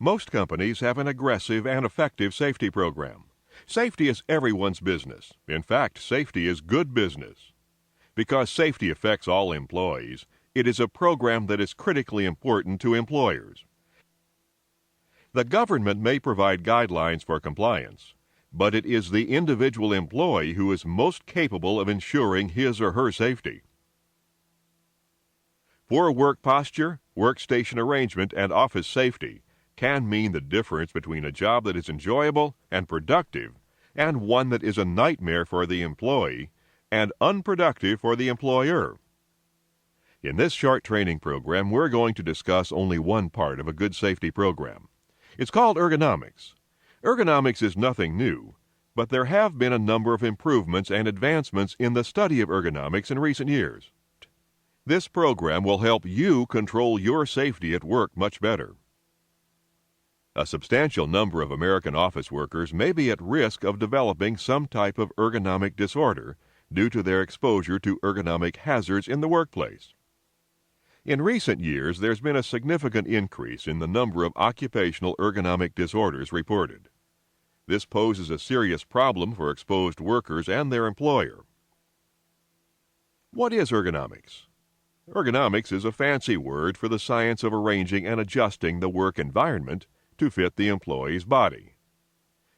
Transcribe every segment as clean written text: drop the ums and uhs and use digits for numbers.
Most companies have an aggressive and effective safety program. Safety is everyone's business. In fact, safety is good business. Because safety affects all employees, it is a program that is critically important to employers. The government may provide guidelines for compliance, but it is the individual employee who is most capable of ensuring his or her safety. Poor work posture, workstation arrangement, and office safety can mean the difference between a job that is enjoyable and productive and one that is a nightmare for the employee and unproductive for the employer. In this short training program, we're going to discuss only one part of a good safety program. It's called ergonomics. Ergonomics is nothing new, but there have been a number of improvements and advancements in the study of ergonomics in recent years. This program will help you control your safety at work much better. A substantial number of American office workers may be at risk of developing some type of ergonomic disorder due to their exposure to ergonomic hazards in the workplace. In recent years, there's been a significant increase in the number of occupational ergonomic disorders reported. This poses a serious problem for exposed workers and their employer. What is ergonomics? Ergonomics is a fancy word for the science of arranging and adjusting the work environment to fit the employee's body.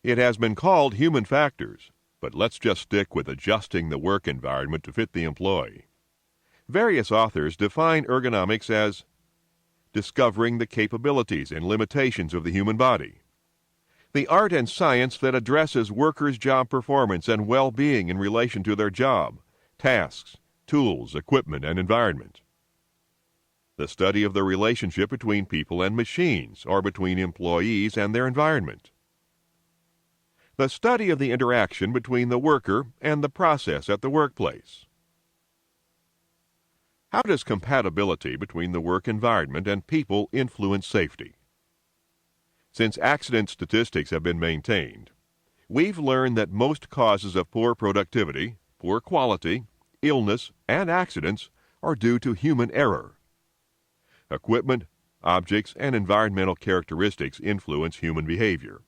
It has been called human factors, but let's just stick with adjusting the work environment to fit the employee. Various authors define ergonomics as discovering the capabilities and limitations of the human body, the art and science that addresses workers' job performance and well-being in relation to their job, tasks, tools, equipment, and environment, the study of the relationship between people and machines or between employees and their environment, the study of the interaction between the worker and the process at the workplace. How does compatibility between the work environment and people influence safety? Since accident statistics have been maintained, we've learned that most causes of poor productivity, poor quality, illness, and accidents are due to human error. Equipment, objects, and environmental characteristics influence human behavior.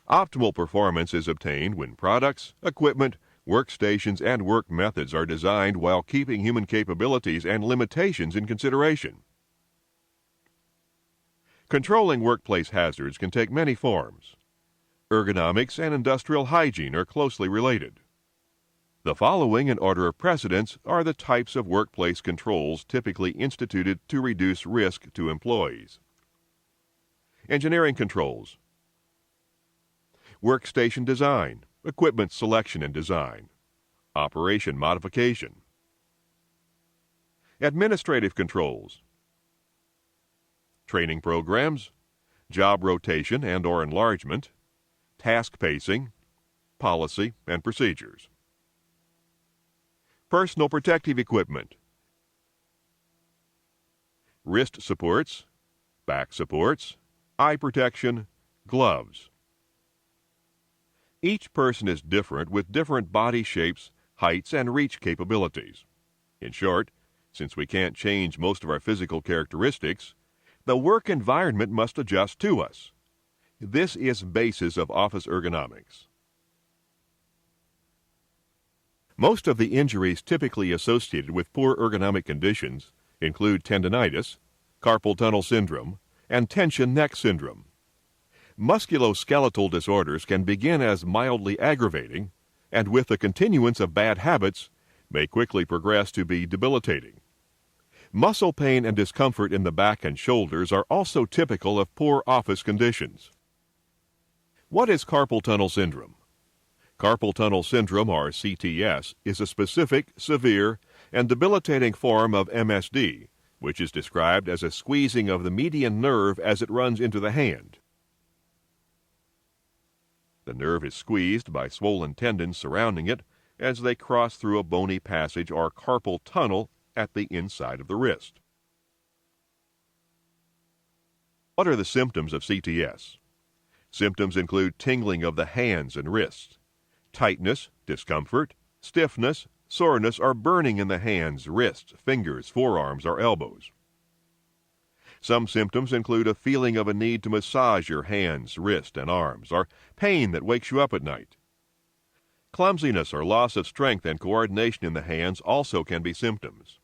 Optimal performance is obtained when products, equipment, workstations, and work methods are designed while keeping human capabilities and limitations in consideration. Controlling workplace hazards can take many forms. Ergonomics and industrial hygiene are closely related. The following in order of precedence are the types of workplace controls typically instituted to reduce risk to employees. Engineering controls, workstation design, equipment selection and design, operation modification, administrative controls, training programs, job rotation and/or enlargement, task pacing, policy and procedures. Personal protective equipment, wrist supports, back supports, eye protection, gloves. Each person is different with different body shapes, heights, and reach capabilities. In short, since we can't change most of our physical characteristics, the work environment must adjust to us. This is basis of office ergonomics. Most of the injuries typically associated with poor ergonomic conditions include tendinitis, carpal tunnel syndrome, and tension neck syndrome. Musculoskeletal disorders can begin as mildly aggravating, and with the continuance of bad habits, may quickly progress to be debilitating. Muscle pain and discomfort in the back and shoulders are also typical of poor office conditions. What is carpal tunnel syndrome? Carpal tunnel syndrome, or CTS, is a specific, severe, and debilitating form of MSD, which is described as a squeezing of the median nerve as it runs into the hand. The nerve is squeezed by swollen tendons surrounding it as they cross through a bony passage or carpal tunnel at the inside of the wrist. What are the symptoms of CTS? Symptoms include tingling of the hands and wrists, tightness, discomfort, stiffness, soreness, or burning in the hands, wrists, fingers, forearms, or elbows. Some symptoms include a feeling of a need to massage your hands, wrist, and arms, or pain that wakes you up at night. Clumsiness or loss of strength and coordination in the hands also can be symptoms.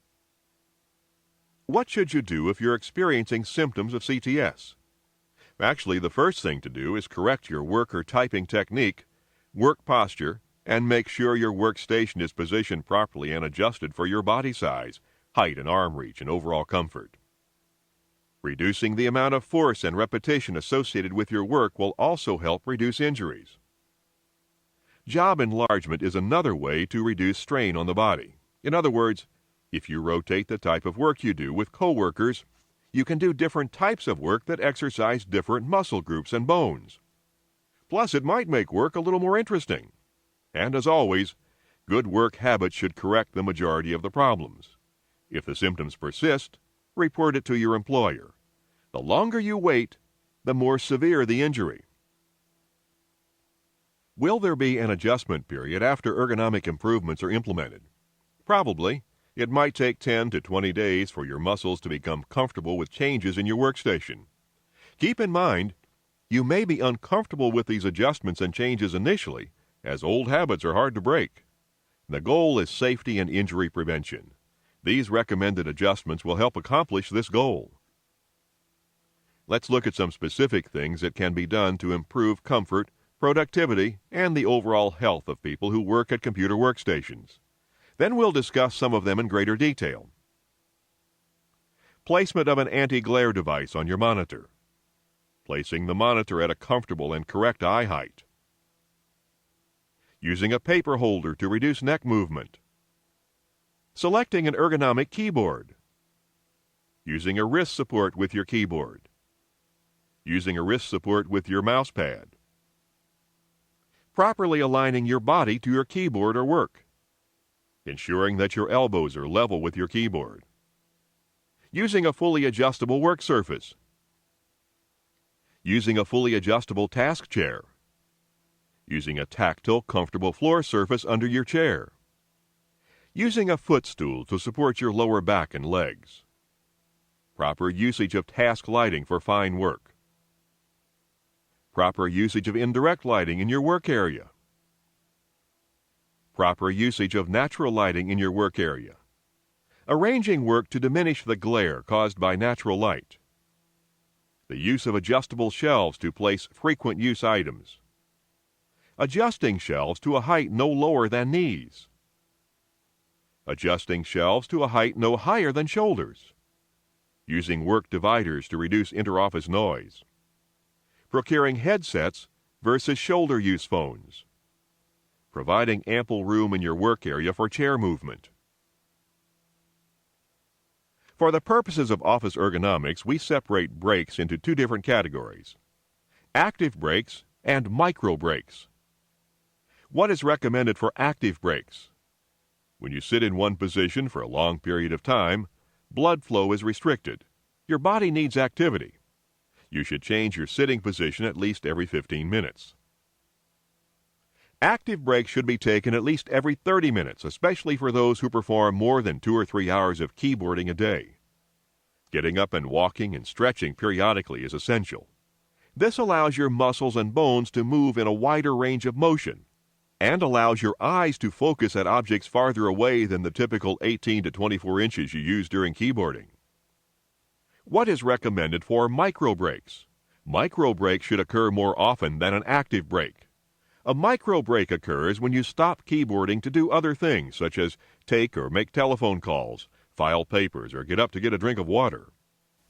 What should you do if you're experiencing symptoms of CTS? Actually, the first thing to do is correct your work or typing technique, work posture, and make sure your workstation is positioned properly and adjusted for your body size, height and arm reach, and overall comfort. Reducing the amount of force and repetition associated with your work will also help reduce injuries. Job enlargement is another way to reduce strain on the body. In other words, if you rotate the type of work you do with coworkers, you can do different types of work that exercise different muscle groups and bones. Plus, it might make work a little more interesting. And as always, good work habits should correct the majority of the problems. If the symptoms persist, report it to your employer. The longer you wait, the more severe the injury. Will there be an adjustment period after ergonomic improvements are implemented? Probably. It might take 10 to 20 days for your muscles to become comfortable with changes in your workstation. Keep in mind, you may be uncomfortable with these adjustments and changes initially, as old habits are hard to break. The goal is safety and injury prevention. These recommended adjustments will help accomplish this goal. Let's look at some specific things that can be done to improve comfort, productivity, and the overall health of people who work at computer workstations. Then we'll discuss some of them in greater detail. Placement of an anti-glare device on your monitor. Placing the monitor at a comfortable and correct eye height. Using a paper holder to reduce neck movement. Selecting an ergonomic keyboard. Using a wrist support with your keyboard. Using a wrist support with your mouse pad. Properly aligning your body to your keyboard or work. Ensuring that your elbows are level with your keyboard. Using a fully adjustable work surface. Using a fully adjustable task chair. Using a tactile, comfortable floor surface under your chair. Using a footstool to support your lower back and legs. Proper usage of task lighting for fine work. Proper usage of indirect lighting in your work area. Proper usage of natural lighting in your work area. Arranging work to diminish the glare caused by natural light. The use of adjustable shelves to place frequent use items. Adjusting shelves to a height no lower than knees. Adjusting shelves to a height no higher than shoulders. Using work dividers to reduce interoffice noise. Procuring headsets versus shoulder use phones. Providing ample room in your work area for chair movement. For the purposes of office ergonomics, we separate breaks into two different categories: active breaks and micro breaks. What is recommended for active breaks? When you sit in one position for a long period of time, blood flow is restricted. Your body needs activity. You should change your sitting position at least every 15 minutes. Active breaks should be taken at least every 30 minutes, especially for those who perform more than 2 or 3 hours of keyboarding a day. Getting up and walking and stretching periodically is essential. This allows your muscles and bones to move in a wider range of motion and allows your eyes to focus at objects farther away than the typical 18 to 24 inches you use during keyboarding. What is recommended for micro breaks? Micro breaks should occur more often than an active break. A micro break occurs when you stop keyboarding to do other things, such as take or make telephone calls, file papers, or get up to get a drink of water.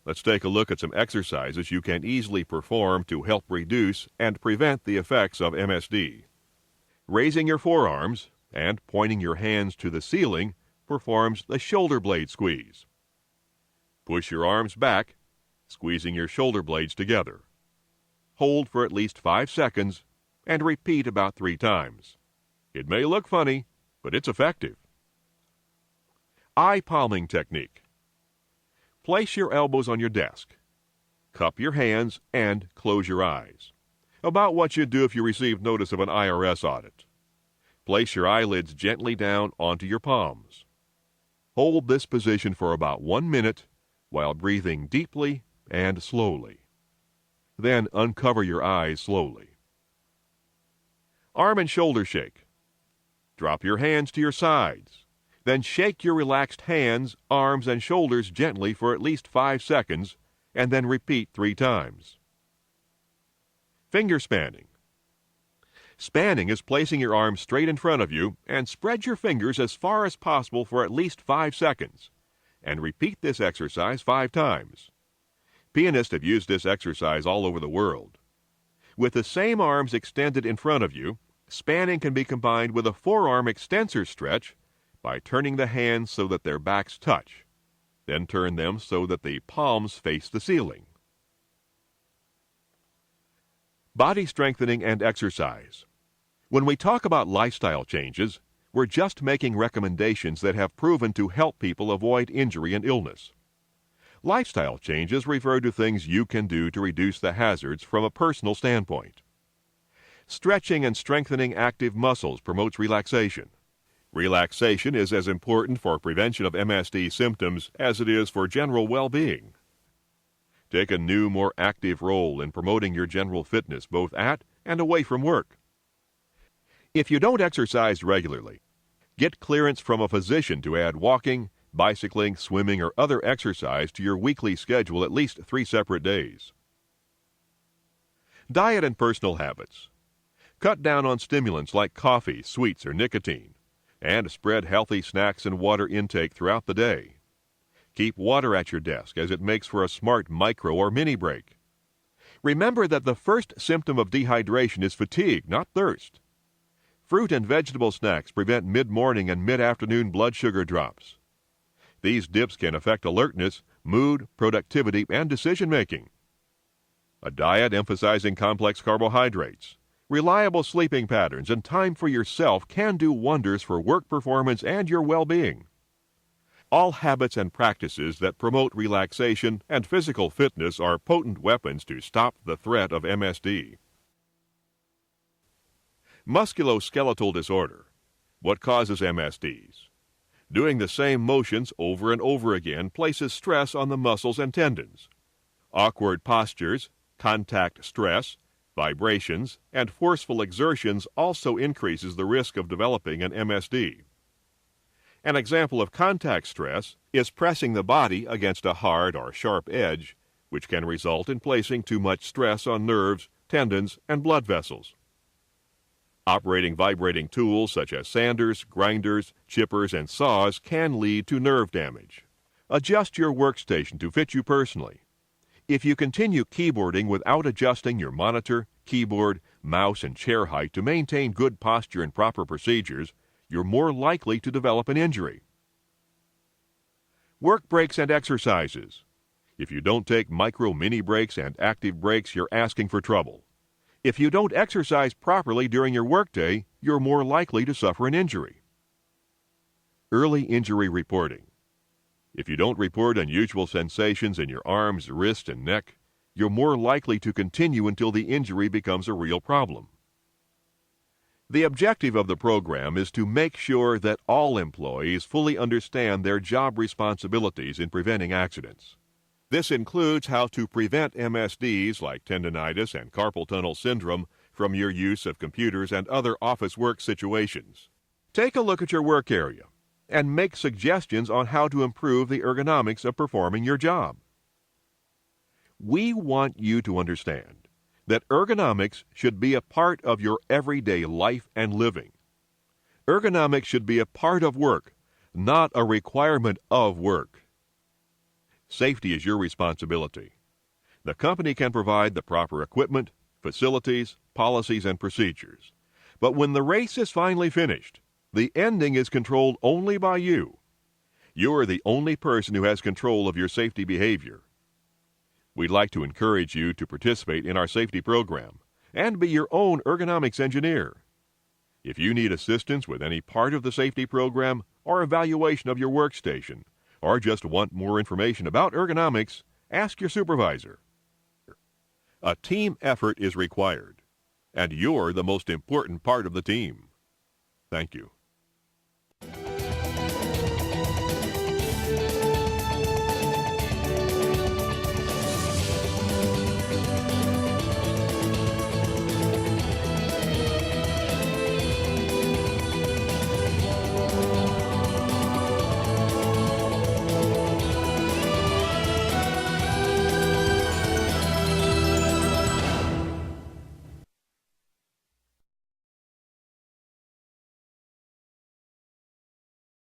Let's take a look at some exercises you can easily perform to help reduce and prevent the effects of MSD. Raising your forearms and pointing your hands to the ceiling performs the shoulder blade squeeze. Push your arms back, squeezing your shoulder blades together. Hold for at least 5 seconds and repeat about 3 times. It may look funny, but it's effective. Eye palming technique. Place your elbows on your desk. Cup your hands and close your eyes. About what you'd do if you received notice of an IRS audit. Place your eyelids gently down onto your palms. Hold this position for about 1 minute while breathing deeply and slowly. Then uncover your eyes slowly. Arm and shoulder shake. Drop your hands to your sides. Then shake your relaxed hands, arms, and shoulders gently for at least 5 seconds, and then repeat 3 times. Finger spanning. Spanning is placing your arms straight in front of you and spread your fingers as far as possible for at least 5 seconds, and repeat this exercise 5 times. Pianists have used this exercise all over the world. With the same arms extended in front of you, spanning can be combined with a forearm extensor stretch by turning the hands so that their backs touch. Then turn them so that the palms face the ceiling. Body strengthening and exercise. When we talk about lifestyle changes, we're just making recommendations that have proven to help people avoid injury and illness. Lifestyle changes refer to things you can do to reduce the hazards from a personal standpoint. Stretching and strengthening active muscles promotes relaxation. Relaxation is as important for prevention of MSD symptoms as it is for general well-being. Take a new, more active role in promoting your general fitness both at and away from work. If you don't exercise regularly, get clearance from a physician to add walking, bicycling, swimming, or other exercise to your weekly schedule at least 3 separate days. Diet and personal habits. Cut down on stimulants like coffee, sweets, or nicotine, and spread healthy snacks and water intake throughout the day. Keep water at your desk as it makes for a smart micro or mini break. Remember that the first symptom of dehydration is fatigue, not thirst. Fruit and vegetable snacks prevent mid-morning and mid-afternoon blood sugar drops. These dips can affect alertness, mood, productivity, and decision-making. A diet emphasizing complex carbohydrates, reliable sleeping patterns, and time for yourself can do wonders for work performance and your well-being. All habits and practices that promote relaxation and physical fitness are potent weapons to stop the threat of MSD. Musculoskeletal disorder. What causes MSDs? Doing the same motions over and over again places stress on the muscles and tendons. Awkward postures, contact stress, vibrations, and forceful exertions also increases the risk of developing an MSD. An example of contact stress is pressing the body against a hard or sharp edge, which can result in placing too much stress on nerves, tendons, and blood vessels. Operating vibrating tools such as sanders, grinders, chippers, and saws can lead to nerve damage. Adjust your workstation to fit you personally. If you continue keyboarding without adjusting your monitor, keyboard, mouse, and chair height to maintain good posture and proper procedures, you're more likely to develop an injury. Work breaks and exercises. If you don't take micro mini breaks and active breaks, you're asking for trouble. If you don't exercise properly during your workday, you're more likely to suffer an injury. Early injury reporting. If you don't report unusual sensations in your arms, wrist, and neck, you're more likely to continue until the injury becomes a real problem. The objective of the program is to make sure that all employees fully understand their job responsibilities in preventing accidents. This includes how to prevent MSDs like tendinitis and carpal tunnel syndrome from your use of computers and other office work situations. Take a look at your work area and make suggestions on how to improve the ergonomics of performing your job. We want you to understand that ergonomics should be a part of your everyday life and living. Ergonomics should be a part of work, not a requirement of work. Safety is your responsibility. The company can provide the proper equipment, facilities, policies, and procedures. But when the race is finally finished, the ending is controlled only by you. You are the only person who has control of your safety behavior. We'd like to encourage you to participate in our safety program and be your own ergonomics engineer. If you need assistance with any part of the safety program or evaluation of your workstation, or just want more information about ergonomics, ask your supervisor. A team effort is required, and you're the most important part of the team. Thank you.